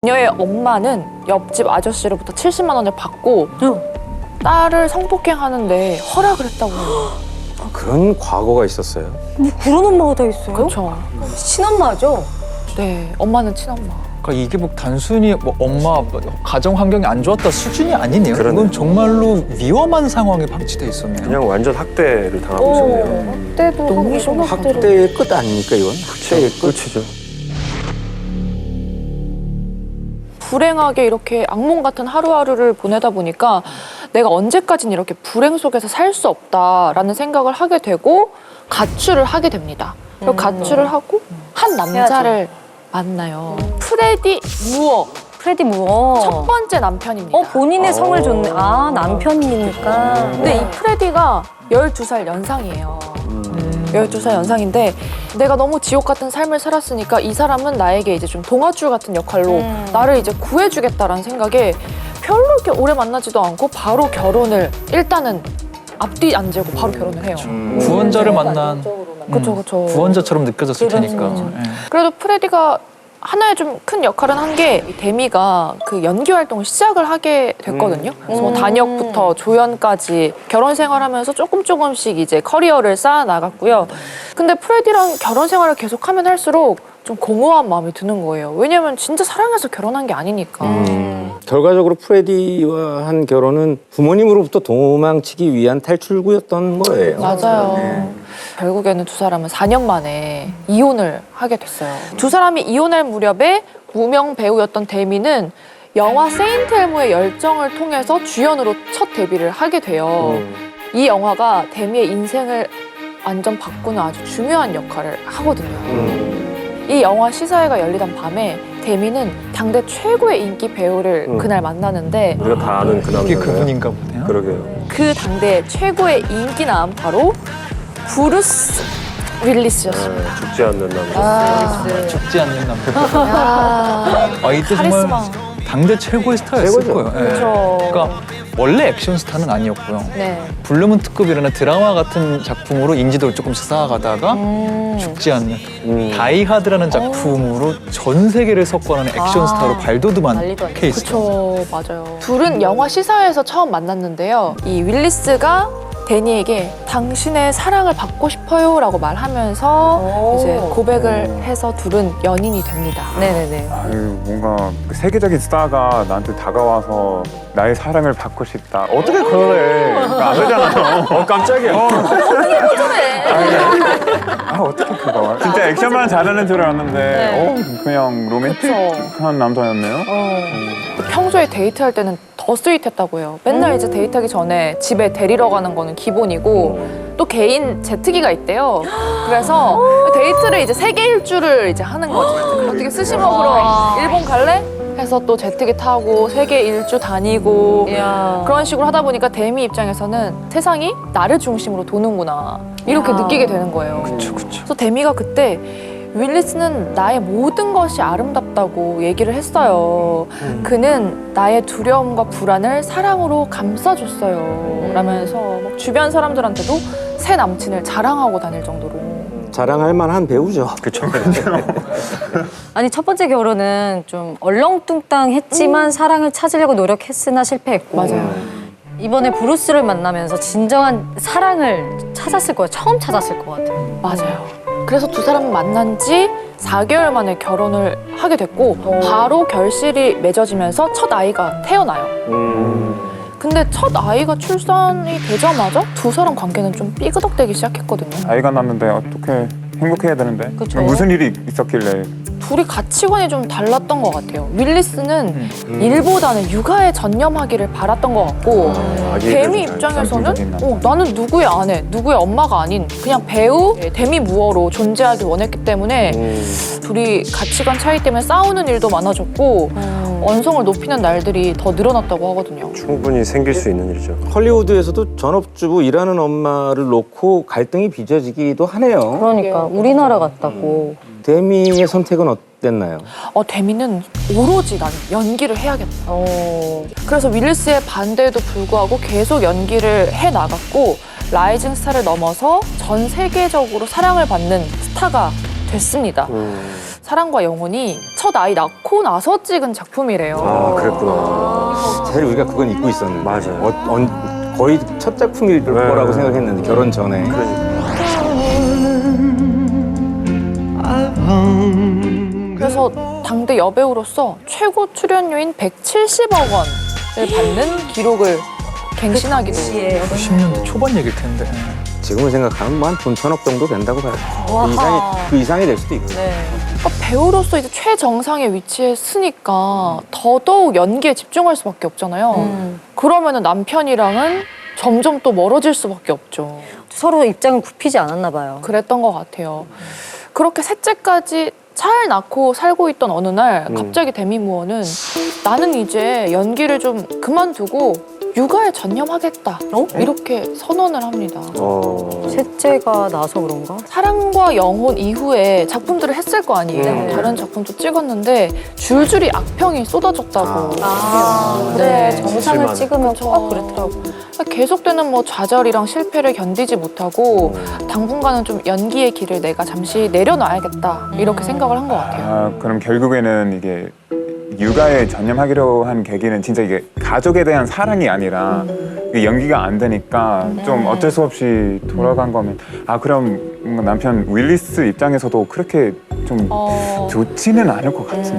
그녀의 엄마는 옆집 아저씨로부터 70만 원을 받고 딸을 성폭행하는데 허락을 했다고 해요. 그런 과거가 있었어요? 뭐 그런 엄마가 다 있어요? 그렇죠. 친엄마죠? 네, 엄마는 친엄마. 그러니까 이게 뭐 단순히 뭐 엄마 가정 환경이 안 좋았다 수준이 아니네요. 그러네요. 이건 정말로 위험한 상황에 방치돼 있었네요. 그냥 완전 학대를 당하고 있었네요. 학대도 너무 심한 학대의 끝 아닙니까 이건? 학대의 끝이죠. 불행하게 이렇게 악몽 같은 하루하루를 보내다 보니까 내가 언제까지는 이렇게 불행 속에서 살 수 없다라는 생각을 하게 되고 가출을 하게 됩니다. 그리고 가출을 하고 한 남자를 만나요. 프레디 무어. 프레디 무어. 첫 번째 남편입니다. 본인의 성을 줬네. 아, 남편이니까. 근데 이 프레디가 12살 연상이에요. 12살 연상인데 내가 너무 지옥 같은 삶을 살았으니까 이 사람은 나에게 이제 좀 동화줄 같은 역할로 나를 이제 구해주겠다라는 생각에 별로 이렇게 오래 만나지도 않고 바로 결혼을 일단은 앞뒤 안 재고 바로 결혼을 해요. 구원자를 만난 그쵸, 그쵸. 구원자처럼 느껴졌을 테니까. 그렇죠. 예. 그래도 프레디가 하나의 좀 큰 역할은 한 게 데미가 그 연기 활동을 시작을 하게 됐거든요. 그래서 뭐 단역부터 조연까지 결혼 생활하면서 조금씩 이제 커리어를 쌓아 나갔고요. 근데 프레디랑 결혼 생활을 계속하면 할수록 좀 공허한 마음이 드는 거예요. 왜냐면 진짜 사랑해서 결혼한 게 아니니까. 결과적으로 프레디와 한 결혼은 부모님으로부터 도망치기 위한 탈출구였던 거예요. 맞아요. 결국에는 두 사람은 4년 만에 이혼을 하게 됐어요. 두 사람이 이혼할 무렵에 무명 배우였던 데미는 영화 세인트 엘모의 열정을 통해서 주연으로 첫 데뷔를 하게 돼요. 이 영화가 데미의 인생을 완전 바꾸는 아주 중요한 역할을 하거든요. 이 영화 시사회가 열리던 밤에 데미는 당대 최고의 인기 배우를 그날 만나는데 우리가 다 아는 그 남자. 이게 그분인가 보네요. 그러게요. 그 당대 최고의 인기남 바로 브루스 윌리스였습니다. 죽지 않는 남자. 죽지 않는 남편. 야, 이때 카리스마. 정말 당대 최고의 스타였을 최고죠. 거예요. 예. 그렇죠. 그러니까 원래 액션 스타는 아니었고요. 네. 블루문 특급이라는 드라마 같은 작품으로 인지도를 조금씩 쌓아가다가 죽지 않는 다이하드라는 작품으로 전 세계를 석권하는 액션 스타로 발돋움한 난리도 아니죠. 케이스죠. 그쵸, 맞아요. 둘은 영화 시사회에서 처음 만났는데요. 이 윌리스가 데니에게 당신의 사랑을 받고 싶어요 라고 말하면서 이제 고백을 해서 둘은 연인이 됩니다. 네네네. 아유, 뭔가 그 세계적인 스타가 나한테 다가와서 나의 사랑을 받고 싶다. 어떻게 그래? 안 되잖아요. 깜짝이야. 어떻게 그거? 진짜 액션만 잘하는 줄 알았는데, 그냥 로맨틱한 남자였네요. 평소에 데이트할 때는 더 스윗했다고 해요. 맨날 이제 데이트하기 전에 집에 데리러 가는 거는 기본이고 또 개인 제트기가 있대요. 그래서 데이트를 이제 세계 일주를 이제 하는 거지. 어떻게 스시 먹으러 일본 갈래? 해서 또 제트기 타고 세계 일주 다니고 이야. 그런 식으로 하다 보니까 데미 입장에서는 세상이 나를 중심으로 도는구나 이렇게 느끼게 되는 거예요. 그래서 데미가 그때 윌리스는 나의 모든 것이 아름답다고 얘기를 했어요. 그는 나의 두려움과 불안을 사랑으로 감싸줬어요. 라면서 막 주변 사람들한테도 새 남친을 자랑하고 다닐 정도로. 자랑할 만한 배우죠. 그쵸. 아니, 첫 번째 결혼은 좀 얼렁뚱땅했지만 사랑을 찾으려고 노력했으나 실패했고. 맞아요. 이번에 브루스를 만나면서 진정한 사랑을 찾았을 거예요. 처음 찾았을 것 같아요. 맞아요. 그래서 두 사람은 만난 지 4개월 만에 결혼을 하게 됐고 바로 결실이 맺어지면서 첫 아이가 태어나요. 근데 첫 아이가 출산이 되자마자 두 사람 관계는 좀 삐그덕대기 시작했거든요. 아이가 낳는데 어떻게 행복해야 되는데? 그쵸. 무슨 일이 있었길래? 둘이 가치관이 좀 달랐던 것 같아요. 윌리스는 일보다는 육아에 전념하기를 바랐던 것 같고 데미 입장에서는 전통적인 남자. 나는 누구의 아내, 누구의 엄마가 아닌 그냥 배우 데미 무어로 존재하기 원했기 때문에 둘이 가치관 차이 때문에 싸우는 일도 많아졌고 언성을 높이는 날들이 더 늘어났다고 하거든요. 충분히 생길 수 있는 일이죠. 헐리우드에서도 전업주부 일하는 엄마를 놓고 갈등이 빚어지기도 하네요. 그러니까 우리나라 같다고. 데미의 선택은 어땠나요? 데미는 오로지 난 연기를 해야겠다. 그래서 윌리스의 반대에도 불구하고 계속 연기를 해나갔고 라이징 스타를 넘어서 전 세계적으로 사랑을 받는 스타가 됐습니다. 사랑과 영혼이 첫 아이 낳고 나서 찍은 작품이래요. 아, 그랬구나. 사실 우리가 그건 잊고 있었는데. 맞아요. 거의 첫 작품일 거라고 생각했는데, 결혼 전에. 그래서 당대 여배우로서 최고 출연료인 170억 원을 받는 기록을 갱신하기도 해요. 90년대 초반 얘기일 텐데. 지금을 생각하면 뭐 한 돈 1,000억 정도 된다고 봐요. 그 이상이 될 수도 있고. 네. 그러니까 배우로서 이제 최정상에 위치했으니까 더더욱 연기에 집중할 수밖에 없잖아요. 그러면은 남편이랑은 점점 또 멀어질 수밖에 없죠. 서로 입장을 굽히지 않았나 봐요. 그랬던 것 같아요. 그렇게 셋째까지 잘 낳고 살고 있던 어느 날 갑자기 데미무어는 나는 이제 연기를 좀 그만두고 육아에 전념하겠다. 이렇게 선언을 합니다. 셋째가 나서 그런가? 사랑과 영혼 이후에 작품들을 했을 거 아니에요. 다른 작품도 찍었는데 줄줄이 악평이 쏟아졌다고 해요. 그래, 네. 정상을 실망. 찍으면 그쵸. 꼭 그렇더라고. 계속되는 뭐 좌절이랑 실패를 견디지 못하고 당분간은 좀 연기의 길을 내가 잠시 내려놔야겠다 이렇게 생각을 한 것 같아요. 아, 그럼 결국에는 이게 육아에 전념하기로 한 계기는 진짜 이게 가족에 대한 사랑이 아니라 이게 연기가 안 되니까 좀 어쩔 수 없이 돌아간 거면 그럼 뭔가 남편 윌리스 입장에서도 그렇게 좀 좋지는 않을 것 같은데.